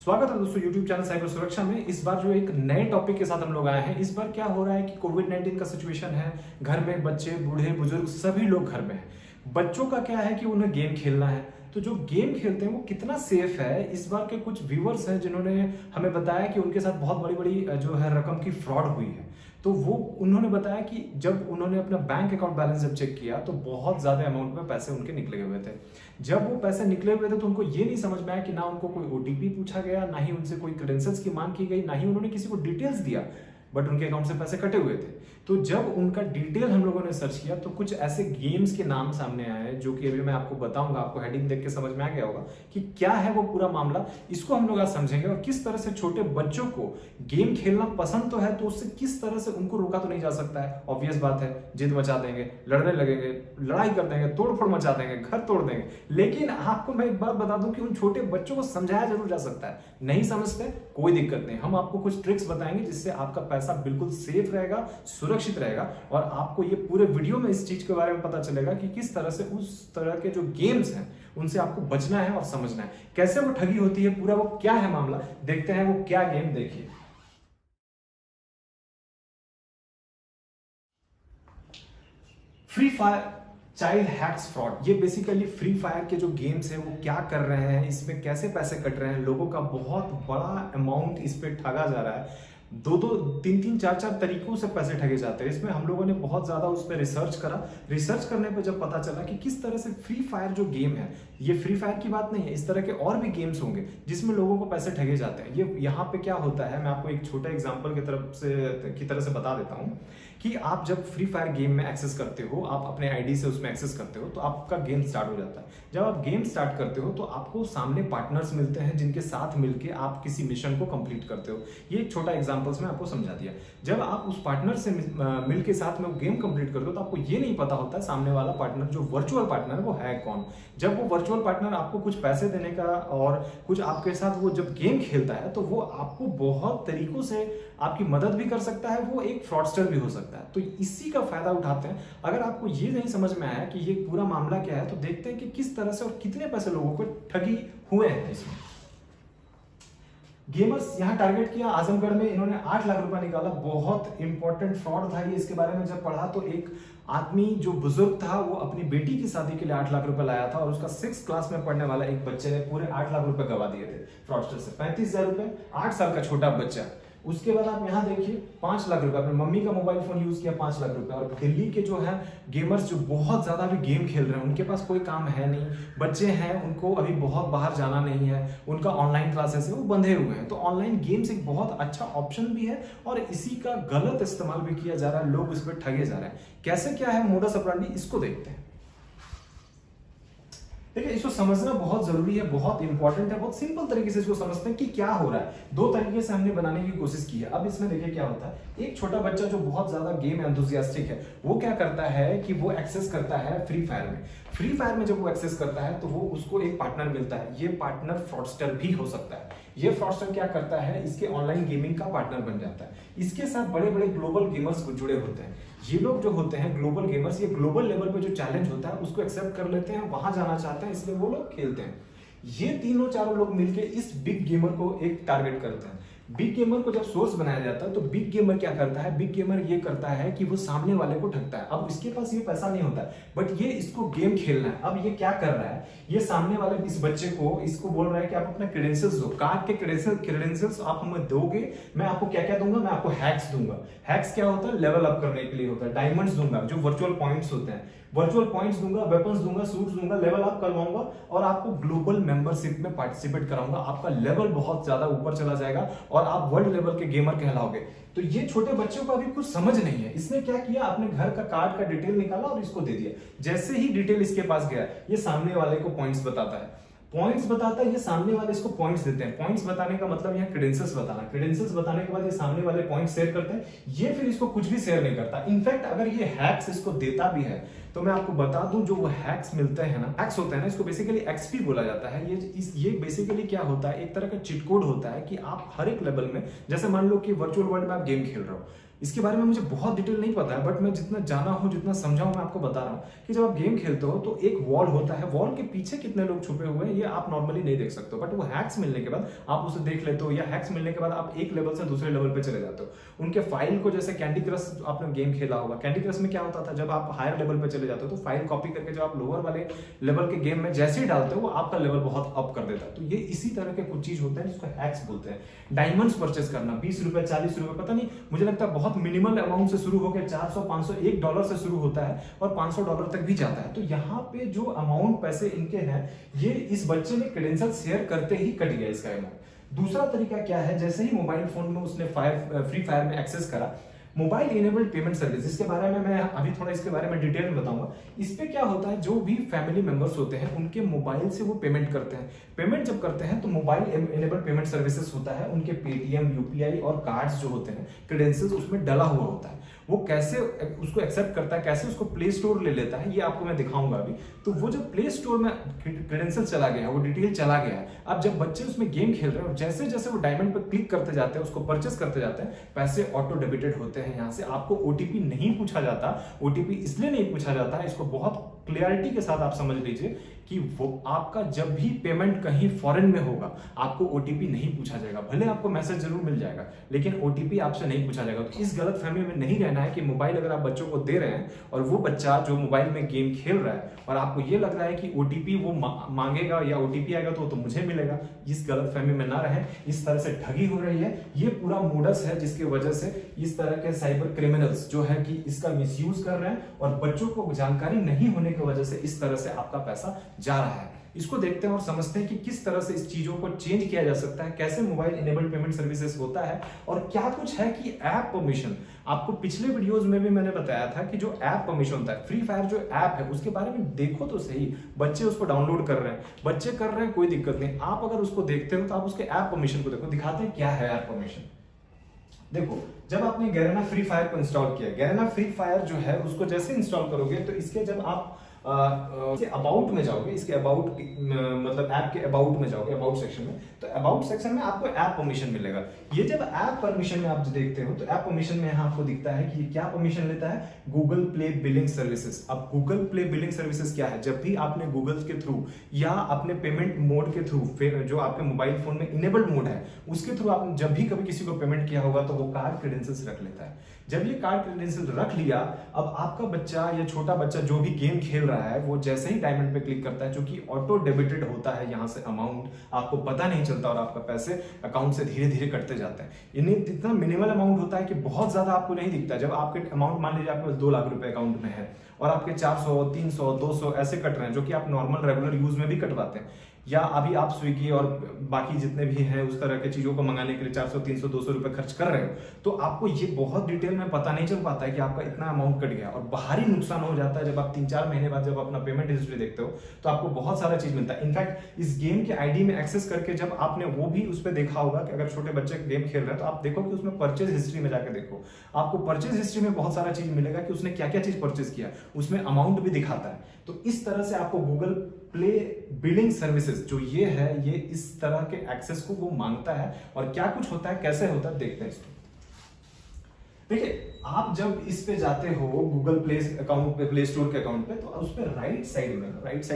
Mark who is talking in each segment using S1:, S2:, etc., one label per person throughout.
S1: स्वागत है दोस्तों YouTube चैनल साइबर सुरक्षा में। इस बार जो एक नए टॉपिक के साथ हम लोग आए हैं। इस बार क्या हो रहा है कि कोविड-19 का सिचुएशन है, घर में बच्चे बूढ़े बुजुर्ग सभी लोग घर में हैं। बच्चों का क्या है कि उन्हें गेम खेलना है, तो जो गेम खेलते हैं वो कितना सेफ है। इस बार के कुछ व्यूअर्स हैं जिन्होंने हमें बताया कि उनके साथ बहुत बड़ी बड़ी जो है रकम की फ्रॉड हुई है। तो वो उन्होंने बताया कि जब उन्होंने अपना बैंक अकाउंट बैलेंस जब चेक किया तो बहुत ज्यादा अमाउंट में पैसे उनके निकले हुए थे। जब वो पैसे निकले हुए थे तो उनको ये नहीं समझ में आया कि ना उनको कोई ओटीपी पूछा गया, ना ही उनसे कोई क्रेडेंशियल्स की मांग की गई, ना ही उन्होंने किसी को डिटेल्स दिया, बट उनके अकाउंट से पैसे कटे हुए थे। तो जब उनका डिटेल हम लोगों ने सर्च किया तो कुछ ऐसे गेम्स के नाम सामने आए जो कि अभी मैं आपको बताऊंगा। आपको हेडिंग देख के समझ में आ गया होगा कि क्या है वो पूरा मामला। इसको हम लोग आज समझेंगे और किस तरह से छोटे बच्चों को गेम खेलना पसंद तो है, तो उससे किस तरह से उनको रोका तो नहीं जा सकता है। ऑब्वियस बात है, जिद मचा देंगे, लड़ने लगेंगे, लड़ाई कर देंगे, तोड़फोड़ मचा देंगे, घर तोड़ देंगे। लेकिन आपको मैं एक बात बता दूं कि उन छोटे बच्चों को समझाया जरूर जा सकता है। नहीं समझते कोई दिक्कत नहीं, हम आपको कुछ ट्रिक्स बताएंगे जिससे आपका पैसा बिल्कुल सेफ रहेगा, सुरक्षित रहेगा। और आपको ये पूरे वीडियो में इस चीज के बारे में पता चलेगा कि किस तरह से उस तरह के जो गेम्स हैं उनसे आपको बचना है और समझना है, कैसे वो ठगी होती है, पूरा वो क्या है मामला। देखते हैं वो क्या गेम। देखिए, free fire child hacks fraud. ये बेसिकली फ्री फायर के जो गेम्स हैं वो क्या कर रहे हैं, इसमें कैसे पैसे कट रहे हैं, लोगों का बहुत बड़ा अमाउंट इस पे ठगा जा रहा है। दो दो तीन तीन चार चार तरीकों से पैसे ठगे जाते हैं। इसमें हम लोगों ने बहुत ज्यादा उस पर रिसर्च करा। रिसर्च करने पर जब पता चला कि किस तरह से फ्री फायर जो गेम है, ये फ्री फायर की बात नहीं है, इस तरह के और भी गेम्स होंगे जिसमें लोगों को पैसे ठगे जाते हैं। ये यहाँ पे क्या होता है, मैं आपको एक छोटा एग्जाम्पल की तरह से बता देता हूँ कि आप जब फ्री फायर गेम में एक्सेस करते हो, आप अपने आईडी से उसमें एक्सेस करते हो तो आपका गेम स्टार्ट हो जाता है। जब आप गेम स्टार्ट करते हो तो आपको सामने पार्टनर्स मिलते हैं जिनके साथ मिलके आप किसी मिशन को कंप्लीट करते हो। ये एक छोटा एग्जांपल्स में आपको समझा दिया। जब आप उस पार्टनर से मिलके साथ में गेम कंप्लीट करते हो तो आपको ये नहीं पता होता है सामने वाला पार्टनर, जो वर्चुअल पार्टनर वो है कौन। जब वो वर्चुअल पार्टनर आपको कुछ पैसे देने का और कुछ आपके साथ वो जब गेम खेलता है तो वो आपको बहुत तरीकों से आपकी मदद भी कर सकता है, वो एक फ्रॉडस्टर भी हो सकता है। तो इसी का फायदा उठाते हैं। अगर आपको ये नहीं समझ में आया कि ये पूरा मामला क्या है तो देखते हैं कि किस तरह से और कितने पैसे लोगों को ठगी हुए हैं इसमें। गेमर्स यहां टारगेट किया आजमगढ़ में, इन्होंने 8 लाख रुपया निकाला। बहुत इंपॉर्टेंट फ्रॉड था ये। इसके बारे में जब पढ़ा तो एक आदमी जो बुजुर्ग था वो अपनी बेटी की शादी के लिए 8 लाख रुपए लाया था और उसका 6th क्लास में पढ़ने वाला एक बच्चे ने पूरे 8 लाख रुपए गवा दिए थे फ्रॉडस्टर से। 35,000 रुपए, 8 साल का छोटा बच्चा। उसके बाद आप यहां देखिए 5 लाख रुपए, अपनी मम्मी का मोबाइल फोन यूज किया 5 लाख रुपए। और दिल्ली के जो है गेमर्स जो बहुत ज्यादा भी गेम खेल रहे हैं, उनके पास कोई काम है नहीं, बच्चे हैं, उनको अभी बहुत बाहर जाना नहीं है, उनका ऑनलाइन क्लासेस है वो बंधे हुए हैं। तो ऑनलाइन गेम्स एक बहुत अच्छा ऑप्शन भी है और इसी का गलत इस्तेमाल भी किया जा रहा है, लोग इस पर ठगे जा रहे हैं। कैसे क्या है मोडस ऑपरेंडी, इसको देखते हैं। देखिए, इसको समझना बहुत जरूरी है, बहुत इंपॉर्टेंट है। बहुत सिंपल तरीके से इसको समझते हैं कि क्या हो रहा है। 2 तरीके से हमने बनाने की कोशिश की है। अब इसमें देखिए क्या होता है। एक छोटा बच्चा जो बहुत ज्यादा गेम एंथुसियास्टिक है, वो क्या करता है कि वो एक्सेस करता है फ्री फायर में। फ्री फायर में जब वो एक्सेस करता है तो वो उसको एक पार्टनर मिलता है। ये पार्टनर फ्रॉडस्टर भी हो सकता है। ये फ्रॉडस्टर क्या करता है, इसके ऑनलाइन गेमिंग का पार्टनर बन जाता है। इसके साथ बड़े बड़े ग्लोबल गेमर्स जुड़े होते हैं। ये लोग जो होते हैं ग्लोबल गेमर्स, ये ग्लोबल लेवल पे जो चैलेंज होता है उसको एक्सेप्ट कर लेते हैं, वहां जाना चाहते हैं, इसलिए वो लोग खेलते हैं। ये तीनों चारों लोग मिलकर इस बिग गेमर को एक टारगेट करते हैं। बिग गेमर को जब सोर्स बनाया जाता है तो बिग गेमर क्या करता है, बिग गेमर ये करता है कि वो सामने वाले को ठगता है। अब इसके पास ये पैसा नहीं होता है, बट ये इसको गेम खेलना है। अब ये क्या कर रहा है, ये सामने वाले इस बच्चे को इसको बोल रहा है कि आप अपना क्रेडेंशियल्स दो, कार्ड के क्रेडेंशियल्स आप हमें दोगे, मैं आपको क्या क्या दूंगा, मैं आपको हैक्स दूंगा। हैक्स क्या होता है, लेवल अप करने के लिए होता है। डायमंड्स दूंगा, जो वर्चुअल पॉइंट्स होते हैं, वर्चुअल पॉइंट्स दूंगा, वेपन्स दूंगा, सूट्स दूंगा, लेवल अप करवाऊंगा और आपको ग्लोबल मेंबरशिप में पार्टिसिपेट कराऊंगा। आपका लेवल बहुत ज्यादा ऊपर चला जाएगा और आप वर्ल्ड लेवल के गेमर कहलाओगे। तो ये छोटे बच्चों को अभी कुछ समझ नहीं है। इसने क्या किया, अपने घर का कार्ड का डिटेल निकाला और इसको दे दिया। जैसे ही डिटेल इसके पास गया, ये सामने वाले को पॉइंट्स बताता है। पॉइंट्स बताता है, ये सामने वाले इसको पॉइंट्स देते हैं। पॉइंट्स बताने का मतलब यहाँ क्रेडेंशियल्स बताना। क्रेडेंशियल्स बताने के बाद ये सामने वाले पॉइंट्स शेयर करते हैं। ये फिर इसको कुछ भी शेयर नहीं करता। इनफैक्ट अगर ये हैक्स इसको देता भी है तो मैं आपको बता दूं, जो वो हैक्स मिलते हैं ना, हैक्स होते हैं ना, इसको बेसिकली एक्सपी बोला जाता है। ये बेसिकली क्या होता है, एक तरह का चिट कोड होता है कि आप हर एक लेवल में, जैसे मान लो कि वर्चुअल वर्ल्ड में आप गेम खेल रहे हो, इसके बारे में मुझे बहुत डिटेल नहीं पता है, बट मैं जितना जाना हूं, जितना समझा हूं, मैं आपको बता रहा हूं कि जब आप गेम खेलते हो तो एक वॉल होता है, वॉल के पीछे कितने लोग छुपे हुए हैं ये आप नॉर्मली नहीं देख सकते हो, बट वो हैक्स मिलने के बाद आप उसे देख लेते हो, या हैक्स मिलने के बाद आप एक लेवल से दूसरे लेवल पे चले जाते हो। उनके फाइल को, जैसे कैंडी क्रश आपने गेम खेला होगा, कैंडी क्रश में क्या होता था, जब आप हायर लेवल पे चले जाते हो तो फाइल कॉपी करके जब आप लोअर वाले लेवल के गेम में जैसे ही डालते हो वो आपका लेवल बहुत अप कर देता है। तो ये इसी तरह के कुछ चीज होते हैं जिसको हैक्स बोलते हैं। डायमंड्स परचेस करना, 20 रुपए 40 रुपए, पता नहीं, मुझे लगता है बहुत मिनिमल अमाउंट से शुरू होकर 400 500 $1 से शुरू होता है और $500 तक भी जाता है। तो यहाँ पे जो अमाउंट पैसे इनके हैं, ये इस बच्चे ने क्रेडेंशियल शेयर करते ही कट गया इसका अमाउंट। दूसरा तरीका क्या है, जैसे ही मोबाइल फोन में उसने फ्री फायर में एक्सेस करा, मोबाइल इनेबल्ड पेमेंट सर्विस, इसके बारे में मैं अभी थोड़ा इसके बारे में डिटेल में बताऊंगा। इस पे क्या होता है, जो भी फैमिली मेंबर्स होते हैं उनके मोबाइल से वो पेमेंट करते हैं। पेमेंट जब करते हैं तो मोबाइल इनेबल्ड पेमेंट सर्विसेज होता है, उनके पेटीएम, यूपीआई और कार्ड्स जो होते हैं, क्रेडेंशियल्स उसमें डला हुआ होता है। वो कैसे उसको एक्सेप्ट करता है, कैसे उसको प्ले स्टोर ले लेता है, ये आपको मैं दिखाऊंगा अभी। तो वो जब प्ले स्टोर में क्रेडेंशियल चला गया, वो डिटेल चला गया है, अब जब बच्चे उसमें गेम खेल रहे हैं, जैसे जैसे वो डायमंड पर क्लिक करते जाते हैं, उसको परचेस करते जाते हैं, पैसे ऑटो डेबिटेड होते हैं। यहाँ से आपको ओटीपी नहीं पूछा जाता। ओटीपी इसलिए नहीं पूछा जाता, इसको बहुत क्लियरिटी के साथ आप समझ लीजिए कि वो आपका जब भी पेमेंट कहीं फॉरेन में होगा, आपको ओटीपी नहीं पूछा जाएगा। भले आपको मैसेज जरूर मिल जाएगा, लेकिन ओटीपी आपसे नहीं पूछा जाएगा। तो इस गलत फहमी में नहीं रहना है कि मोबाइल अगर आप बच्चों को दे रहे हैं और वो बच्चा जो मोबाइल में गेम खेल रहा है और आपको ये लग रहा है कि ओटीपी वो मांगेगा या ओटीपी आएगा तो मुझे मिलेगा, इस गलत फहमी में ना रहे। इस तरह से ठगी हो रही है, ये पूरा मोडस है जिसकी वजह से इस तरह के साइबर क्रिमिनल्स जो है कि इसका मिसयूज कर रहे हैं और बच्चों को जानकारी नहीं होने की वजह से इस तरह से आपका पैसा जा रहा है। इसको देखते हैं और समझते हैं कि किस तरह से इस चीजों को चेंज किया जा सकता है, कैसे मोबाइल इनेबल्ड पेमेंट सर्विसेज होता है और क्या कुछ है कि ऐप परमिशन। आपको पिछले वीडियोस में भी मैंने बताया था कि जो ऐप परमिशन होता है, फ्री फायर जो ऐप है उसके बारे में देखो तो सही। बच्चे उसको डाउनलोड कर रहे हैं, बच्चे कर रहे हैं, कोई दिक्कत नहीं। आप अगर उसको देखते हो तो आप उसके ऐप परमिशन को देखो, दिखाते हैं क्या है ऐप परमिशन। देखो, जब आपने गैरेना फ्री फायर को इंस्टॉल किया, गैरेना फ्री फायर जो है उसको जैसे इंस्टॉल करोगे तो इसके जब आप अबाउट में जाओगे, इसके अबाउट मतलब ऐप के अबाउट में जाओगे, अबाउट सेक्शन में, तो अबाउट सेक्शन में आपको ऐप परमिशन मिलेगा। ये जब ऐप परमिशन में आप देखते हो तो ऐप परमिशन में यहाँ आपको दिखता है कि क्या परमिशन लेता है, गूगल प्ले बिलिंग सर्विसेज। अब गूगल प्ले बिलिंग सर्विसेज क्या है, जब भी आपने गूगल के थ्रू या अपने पेमेंट मोड के थ्रू, जो आपके मोबाइल फोन में इनेबल्ड मोड है उसके थ्रू आपने जब भी कभी किसी को पेमेंट किया होगा तो वो कार्ड क्रेडेंशियल्स रख लेता है। जब ये कार्ड क्रेडेंशियल रख लिया, अब आपका बच्चा या छोटा बच्चा जो भी गेम खेल रहा है वो जैसे ही डायमंड पे क्लिक करता है, जो कि ऑटो डेबिटेड होता है, यहाँ से अमाउंट आपको पता नहीं चलता और आपका पैसे अकाउंट से धीरे धीरे कटते जाते हैं। इन्हें इतना मिनिमल अमाउंट होता है कि बहुत ज्यादा आपको नहीं दिखता। जब आपके अमाउंट मान लीजिए आपके 2 लाख रुपए अकाउंट में है और आपके 400 300 200 ऐसे कट रहे हैं, जो कि आप नॉर्मल रेगुलर यूज में भी कटवाते हैं, या अभी आप स्विगी और बाकी जितने भी हैं उस तरह के चीजों को मंगाने के लिए 400 300 200 रुपए खर्च कर रहे हो, तो आपको ये बहुत डिटेल में पता नहीं चल पाता है कि आपका इतना अमाउंट कट गया और बाहरी नुकसान हो जाता है। जब आप 3-4 महीने बाद जब अपना पेमेंट हिस्ट्री देखते हो तो आपको बहुत सारा चीज मिलता है। इनफैक्ट इस गेम के आईडी में एक्सेस करके जब आपने वो भी उस पर देखा होगा कि अगर छोटे बच्चे गेम खेल रहे हैं तो आप देखो कि उसमें परचेज हिस्ट्री में जाकर देखो, आपको परचेज हिस्ट्री में बहुत सारा चीज मिलेगा कि उसने क्या क्या चीज परचेज किया, उसमें अमाउंट भी दिखाता है। तो इस तरह से आपको गूगल प्ले बिलिंग सर्विसेज जो ये है, ये इस तरह के एक्सेस को वो मांगता है और क्या कुछ होता है, कैसे होता है, देखते हैं इसको। देखिए, आप जब इस पे जाते हो गूगल प्ले अकाउंट पे, प्ले स्टोर के अकाउंट पे, तो उस पे राइट साइड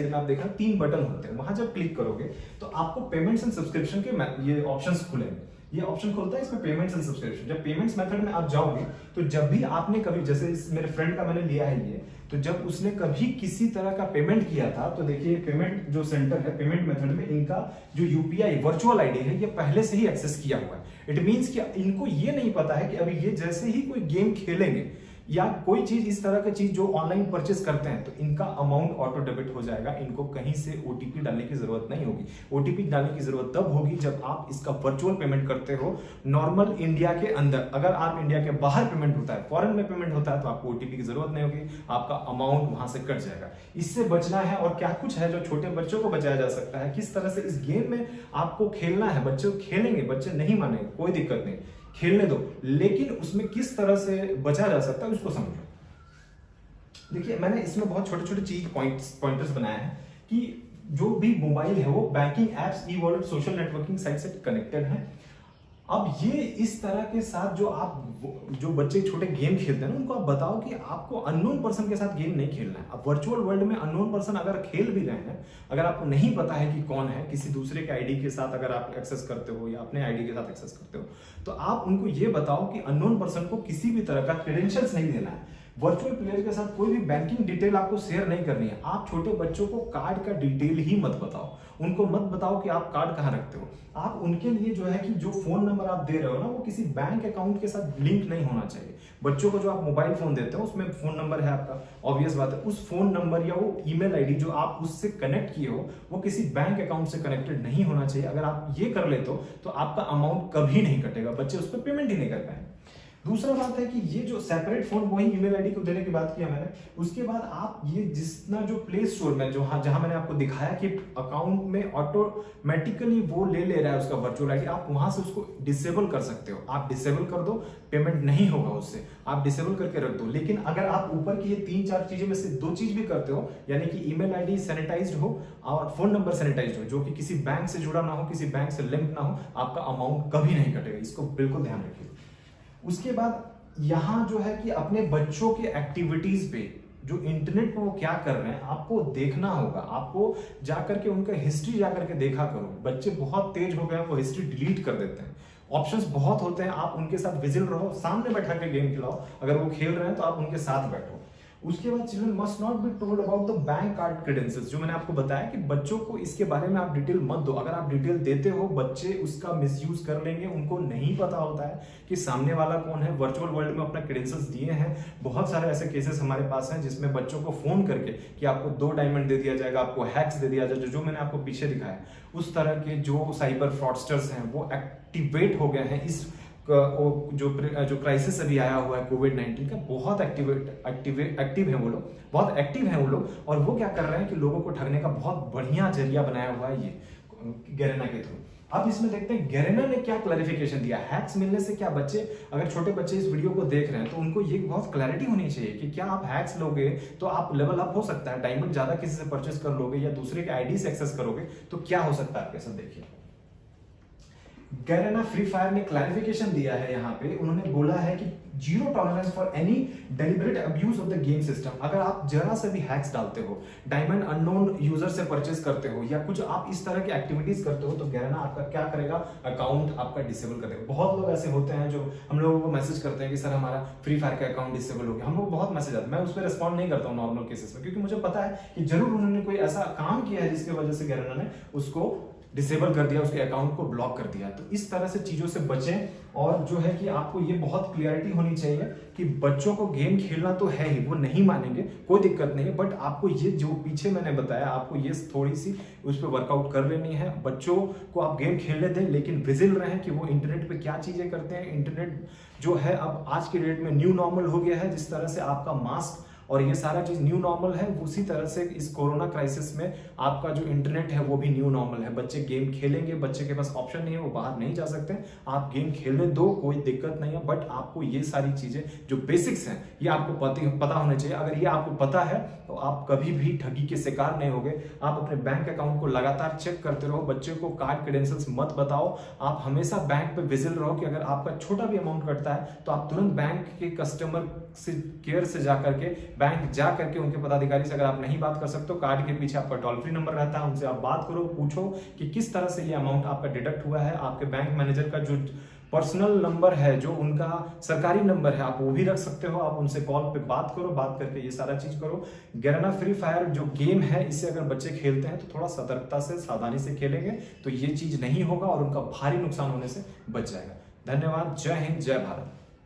S1: में आप देखा 3 बटन होते हैं। वहां जब क्लिक करोगे तो आपको पेमेंट्स एंड सब्सक्रिप्शन के ये ऑप्शंस खुलेंगे। ये ऑप्शन खुलता है इसमें पेमेंट्स एंड सब्सक्रिप्शन। जब पेमेंट्स मेथड में आप जाओगे तो जब भी आपने कभी, जैसे इस मेरे फ्रेंड का मैंने लिया है ये, तो जब उसने कभी किसी तरह का पेमेंट किया था तो देखिए पेमेंट जो सेंटर है पेमेंट मेथड में, इनका जो यूपीआई वर्चुअल आईडी है ये पहले से ही एक्सेस किया हुआ है। इट मींस कि इनको ये नहीं पता है कि अभी ये जैसे ही कोई गेम खेलेंगे या कोई चीज इस तरह की चीज जो ऑनलाइन परचेस करते हैं तो इनका अमाउंट ऑटो डेबिट हो जाएगा। इनको कहीं से ओटीपी डालने की जरूरत नहीं होगी। ओटीपी डालने की जरूरत तब होगी जब आप इसका वर्चुअल पेमेंट करते हो नॉर्मल इंडिया के अंदर। अगर आप इंडिया के बाहर पेमेंट होता है, फॉरेन में पेमेंट होता है, तो आपको ओटीपी की जरूरत नहीं होगी, आपका अमाउंट वहां से कट जाएगा। इससे बचना है और क्या कुछ है जो छोटे बच्चों को बचाया जा सकता है, किस तरह से इस गेम में आपको खेलना है। बच्चे खेलेंगे, बच्चे नहीं मानेंगे, कोई दिक्कत नहीं, खेलने दो, लेकिन उसमें किस तरह से बचा जा सकता है उसको समझो। देखिए, मैंने इसमें बहुत छोटे छोटे चीज पॉइंटर्स बनाए हैं कि जो भी मोबाइल है वो banking apps, e wallet, social networking site से कनेक्टेड है। अब ये इस तरह के साथ जो बच्चे छोटे गेम खेलते हैं ना, उनको आप बताओ कि आपको अननोन पर्सन के साथ गेम नहीं खेलना है। अब वर्चुअल वर्ल्ड में अननोन पर्सन अगर खेल भी रहे हैं, अगर आपको नहीं पता है कि कौन है, किसी दूसरे के आईडी के साथ अगर आप एक्सेस करते हो या अपने आईडी के साथ एक्सेस करते हो, तो आप उनको ये बताओ कि अननोन पर्सन को किसी भी तरह का क्रेडेंशियल्स नहीं देना है। वर्चुअल प्लेयर के साथ कोई भी बैंकिंग डिटेल आपको शेयर नहीं करनी है। आप छोटे बच्चों को कार्ड का डिटेल ही मत बताओ, उनको मत बताओ कि आप कार्ड कहाँ रखते हो। आप उनके लिए जो है कि जो फोन नंबर आप दे रहे हो ना, वो किसी बैंक अकाउंट के साथ लिंक नहीं होना चाहिए। बच्चों को जो आप मोबाइल फोन देते हो उसमें फोन नंबर है आपका, ऑब्वियस बात है, उस फोन नंबर या वो ईमेल आईडी जो आप उससे कनेक्ट किए हो वो किसी बैंक अकाउंट से कनेक्टेड नहीं होना चाहिए। अगर आप ये कर लेते हो तो आपका अमाउंट कभी नहीं कटेगा, बच्चे उस पर पेमेंट ही नहीं कर पाएंगे। दूसरा बात है कि ये जो सेपरेट फोन, वही ईमेल आईडी को देने की बात किया मैंने, उसके बाद आप ये जितना जो प्ले स्टोर में जहां मैंने आपको दिखाया कि अकाउंट में ऑटोमेटिकली वो ले रहा है उसका वर्चुअल आईडी, आप वहां से उसको डिसेबल कर सकते हो। आप डिसेबल कर दो, पेमेंट नहीं होगा उससे, आप डिसेबल करके रख दो। लेकिन अगर आप ऊपर की ये 3-4 चीजें में से 2 चीज भी करते हो, यानी कि ईमेल आईडी सैनिटाइज्ड हो और फोन नंबर सैनिटाइज्ड हो, जो कि किसी बैंक से जुड़ा ना हो, किसी बैंक से लिंक ना हो, आपका अमाउंट कभी नहीं कटेगा। इसको बिल्कुल ध्यान रखिए। उसके बाद यहां जो है कि अपने बच्चों के एक्टिविटीज पे जो इंटरनेट पे वो क्या कर रहे हैं आपको देखना होगा। आपको जाकर के उनका हिस्ट्री जाकर के देखा करो। बच्चे बहुत तेज हो गए हैं, वो हिस्ट्री डिलीट कर देते हैं। ऑप्शंस बहुत होते हैं, आप उनके साथ विजिल रहो, सामने बैठा के गेम खिलाओ। अगर वो खेल रहे हैं तो आप उनके साथ बैठो। उसके बाद children must not be told about the bank card credentials, जो मैंने आपको बताया कि बच्चों को इसके बारे में आप डिटेल मत दो। अगर आप डिटेल देते हो बच्चे उसका मिसयूज कर लेंगे। उनको नहीं पता होता है कि सामने वाला कौन है। वर्चुअल वर्ल्ड में अपना क्रेडेंशियल्स दिए हैं। बहुत सारे ऐसे केसेस हमारे पास हैं जिसमें बच्चों को फोन करके कि आपको 2 डायमंड दे दिया जाएगा, आपको हैक्स दे दिया जाएगा, जो मैंने आपको पीछे दिखाया। उस तरह के जो साइबर फ्रॉडस्टर्स हैं वो एक्टिवेट हो गए हैं। इस जो क्राइसिस अभी आया हुआ है कोविड-19 का, बहुत एक्टिव है वो लोग, बहुत एक्टिव हैं वो लोग। और वो क्या कर रहे हैं कि लोगों को ठगने का बहुत बढ़िया जरिया बनाया हुआ है ये गैरेना के थ्रू। अब इसमें देखते हैं गैरेना ने क्या क्लैरिफिकेशन दिया। हैक्स मिलने से क्या बच्चे, अगर छोटे बच्चे इस वीडियो को देख रहे हैं तो उनको ये बहुत क्लैरिटी होनी चाहिए कि क्या आप हैक्स लोगे तो आप लेवल अप हो सकता है। डायमंड ज्यादा किसी से परचेस कर लोगे या दूसरे के आईडी से एक्सेस करोगे तो क्या हो सकता है आपके साथ। देखिए गैरेना फ्री फायर ने क्लैरिफिकेशन दिया है। यहाँ पे उन्होंने बोला है कि 0 tolerance for any deliberate abuse of the game system. अगर आप जरा से भी हैक्स डालते हो, डायमंड अननोन यूजर से परचेस करते हो या कुछ आप इस तरह की एक्टिविटीज करते हो तो गैरेना आपका क्या करेगा, अकाउंट आपका डिसेबल कर देगा। बहुत लोग ऐसे होते हैं जो हम लोगों को मैसेज करते हैं कि सर हमारा फ्री फायर का अकाउंट डिसेबल हो गया। हम लोग बहुत मैसेज आते हैं, मैं उस पर रिस्पॉन्ड नहीं करता हूँ नॉर्मल केसेस में, क्योंकि मुझे पता है कि जरूर उन्होंने कोई ऐसा काम किया है जिसकी वजह से गैरेना ने उसको डिसेबल कर दिया, उसके अकाउंट को ब्लॉक कर दिया। तो इस तरह से चीजों से बचें। और जो है कि आपको ये बहुत क्लियरिटी होनी चाहिए कि बच्चों को गेम खेलना तो है ही, वो नहीं मानेंगे, कोई दिक्कत नहीं है, बट आपको ये जो पीछे मैंने बताया आपको ये थोड़ी सी उस पर वर्कआउट कर लेनी है। बच्चों को आप गेम खेलने दें, लेकिन विजिल रहें कि वो इंटरनेट पे क्या चीजें करते हैं। इंटरनेट जो है अब आज के डेट में न्यू नॉर्मल हो गया है। जिस तरह से आपका मास्क और ये सारा चीज न्यू नॉर्मल है, उसी तरह से इस कोरोना क्राइसिस में आपका जो इंटरनेट है वो भी न्यू नॉर्मल है। बच्चे गेम खेलेंगे, बच्चे के पास ऑप्शन नहीं है, वो बाहर नहीं जा सकते। आप गेम खेलने दो, कोई दिक्कत नहीं है, बट आपको ये सारी चीजें जो बेसिक्स हैं ये आपको पता होना चाहिए। अगर ये आपको पता है तो आप कभी भी ठगी के शिकार नहीं होगे। आप अपने बैंक अकाउंट को लगातार चेक करते रहो, बच्चे को कार्ड क्रेडेंशियल्स मत बताओ। आप हमेशा बैंक पे विजिल रहो कि अगर आपका छोटा भी अमाउंट कटता है तो आप तुरंत बैंक के कस्टमर से केयर से जाकर के, बैंक जा करके उनके पदाधिकारी से अगर आप नहीं बात कर सकते हो, कार्ड के पीछे आपका टोल फ्री नंबर रहता है, उनसे आप बात करो, पूछो कि किस तरह से ये अमाउंट आपका डिडक्ट हुआ है। आपके बैंक मैनेजर का जो पर्सनल नंबर है, जो उनका सरकारी नंबर है, आप वो भी रख सकते हो। आप उनसे कॉल पे बात करो, बात करके ये सारा चीज करो। गैरेना फ्री फायर जो गेम है, इसे अगर बच्चे खेलते हैं तो थोड़ा सतर्कता से, सावधानी से खेलेंगे तो ये चीज नहीं होगा और उनका भारी नुकसान होने से बच जाएगा। धन्यवाद। जय हिंद, जय भारत।